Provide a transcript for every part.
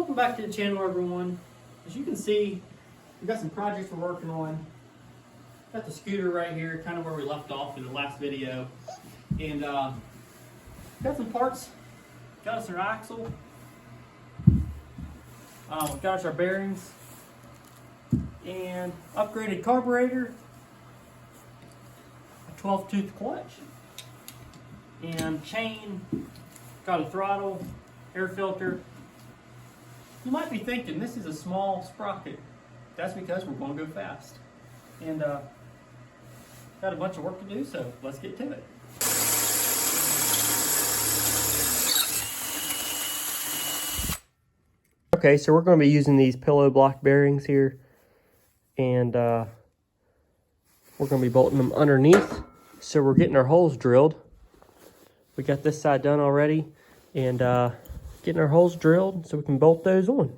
Welcome back to the channel, everyone. As you can see, we've got some projects we're working on. Got the scooter right here, kind of where we left off in the last video. And got some parts. Got us our axle. Got us our bearings. And upgraded carburetor. A 12-tooth clutch. And chain. Got a throttle, air filter. You might be thinking this is a small sprocket. That's because we're going to go fast. And got a bunch of work to do, so let's get to it. Okay, so we're going to be using these pillow block bearings here. And we're going to be bolting them underneath. So we're getting our holes drilled. We got this side done already. And getting our holes drilled so we can bolt those on.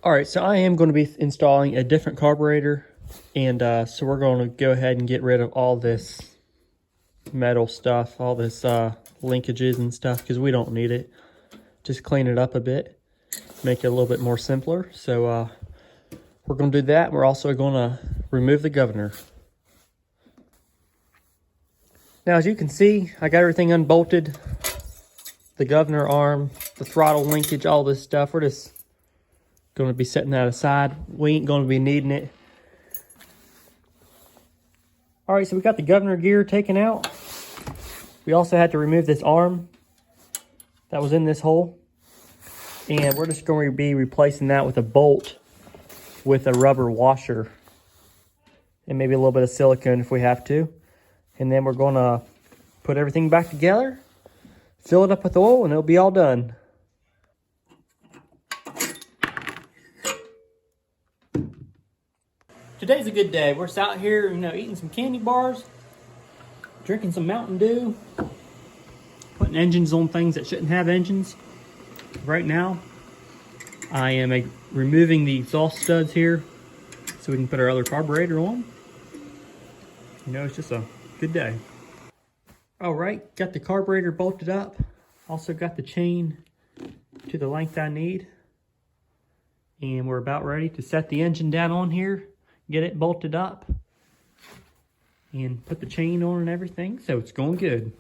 All right, so I am going to be installing a different carburetor, and so we're going to go ahead and get rid of all this metal stuff, all this linkages and stuff, because we don't need it. Just clean it up a bit, make it a little bit more simpler. So we're going to do that. We're also going to remove the governor. Now, as you can see, I got everything unbolted. The governor arm, the throttle linkage, all this stuff. We're just going to be setting that aside. We ain't going to be needing it. All right, so we got the governor gear taken out. We also had to remove this arm that was in this hole. And we're just going to be replacing that with a bolt with a rubber washer. And maybe a little bit of silicone if we have to. And then we're going to put everything back together, fill it up with oil, and it'll be all done. Today's a good day. We're just out here, eating some candy bars, drinking some Mountain Dew, putting engines on things that shouldn't have engines. Right now, I am removing the exhaust studs here so we can put our other carburetor on. It's just a good day. All right, got the carburetor bolted up. Also got the chain to the length I need. And we're about ready to set the engine down on here. Get it bolted up and put the chain on and everything, so it's going good.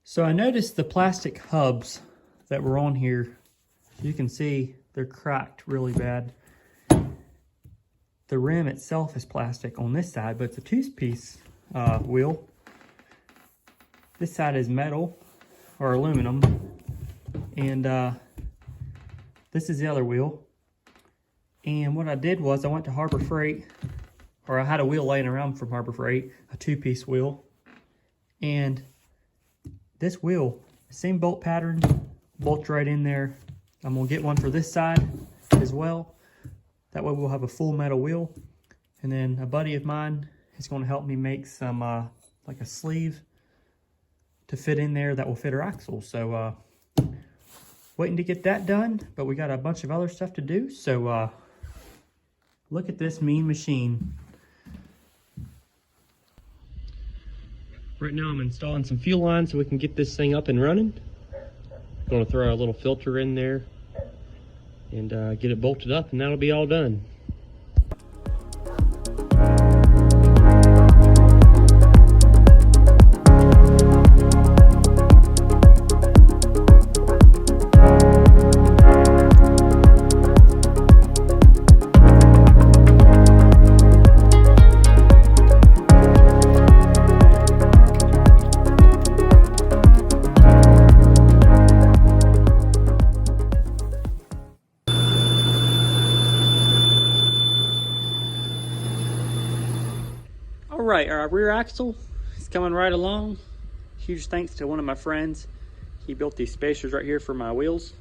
So I noticed the plastic hubs that were on here. You can see they're cracked really bad. The rim itself is plastic on this side, but it's a two-piece wheel. This side is metal or aluminum, and this is the other wheel. And what I did was I went to Harbor Freight, or I had a wheel laying around from Harbor Freight, a two-piece wheel. And this wheel, same bolt pattern, bolts right in there. I'm gonna get one for this side as well. That way we'll have a full metal wheel. And then a buddy of mine is gonna help me make some, like a sleeve to fit in there that will fit our axle. So waiting to get that done, but we got a bunch of other stuff to do. So look at this mean machine. Right now I'm installing some fuel lines so we can get this thing up and running. Going to throw our little filter in there and get it bolted up, and that'll be all done. right, our rear axle is coming right along. Huge thanks to one of my friends. He built these spacers right here for my wheels.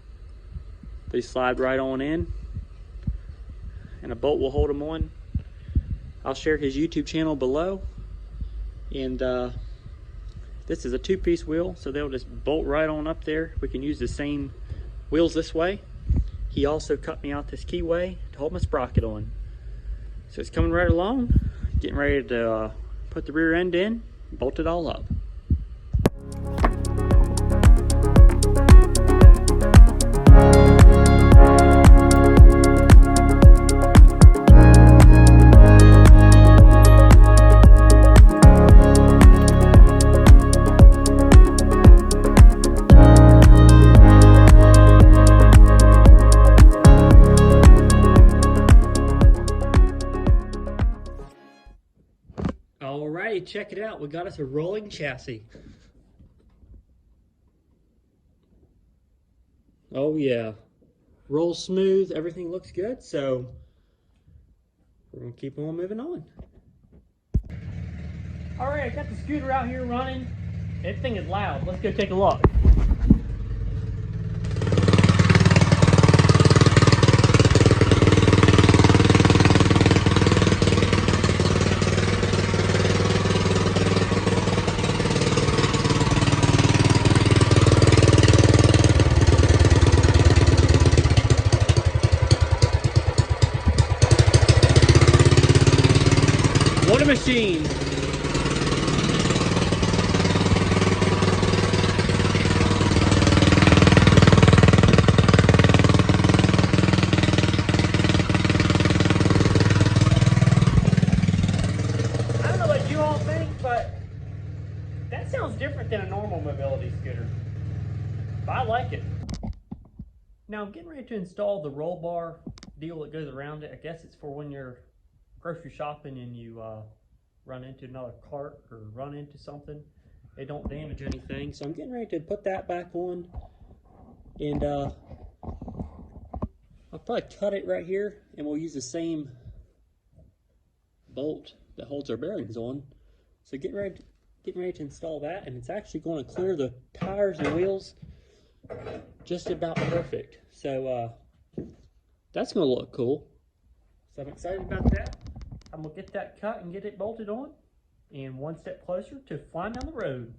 They slide right on in, and a bolt will hold them on. I'll share his YouTube channel below. And this is a 2-piece wheel, so they'll just bolt right on up there. We can use the same wheels this way. He also cut me out this keyway to hold my sprocket on. So it's coming right along, getting ready to put the rear end in, bolt it all up. Alrighty, check it out. We got us a rolling chassis. Oh yeah, rolls smooth, everything looks good, so we're gonna keep on moving on. Alright, I got the scooter out here running. That thing is loud. Let's go take a look. What a machine! I don't know what you all think, but that sounds different than a normal mobility scooter. But I like it. Now I'm getting ready to install the roll bar deal that goes around it. I guess it's for when you're grocery shopping and you run into another cart or run into something, they don't damage anything. So I'm getting ready to put that back on, and I'll probably cut it right here, and we'll use the same bolt that holds our bearings on. So getting ready to install that, and it's actually going to clear the tires and wheels just about perfect. So that's going to look cool. So I'm excited about that. I'm gonna get that cut and get it bolted on, and one step closer to flying down the road.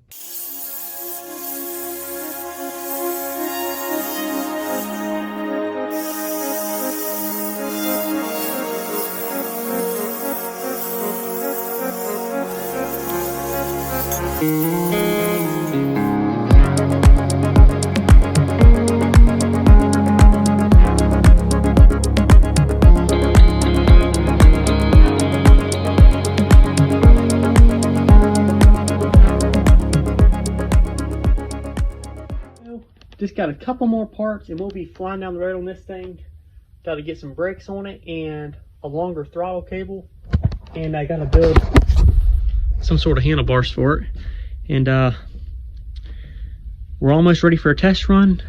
Just got a couple more parts and we'll be flying down the road on this thing. Got to get some brakes on it and a longer throttle cable, and I got to build some sort of handlebars for it. And we're almost ready for a test run,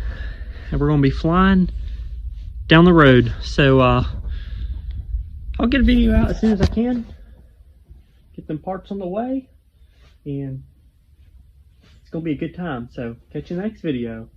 and we're going to be flying down the road. So I'll get a video out as soon as I can, get them parts on the way, and it's going to be a good time. So catch you in the next video.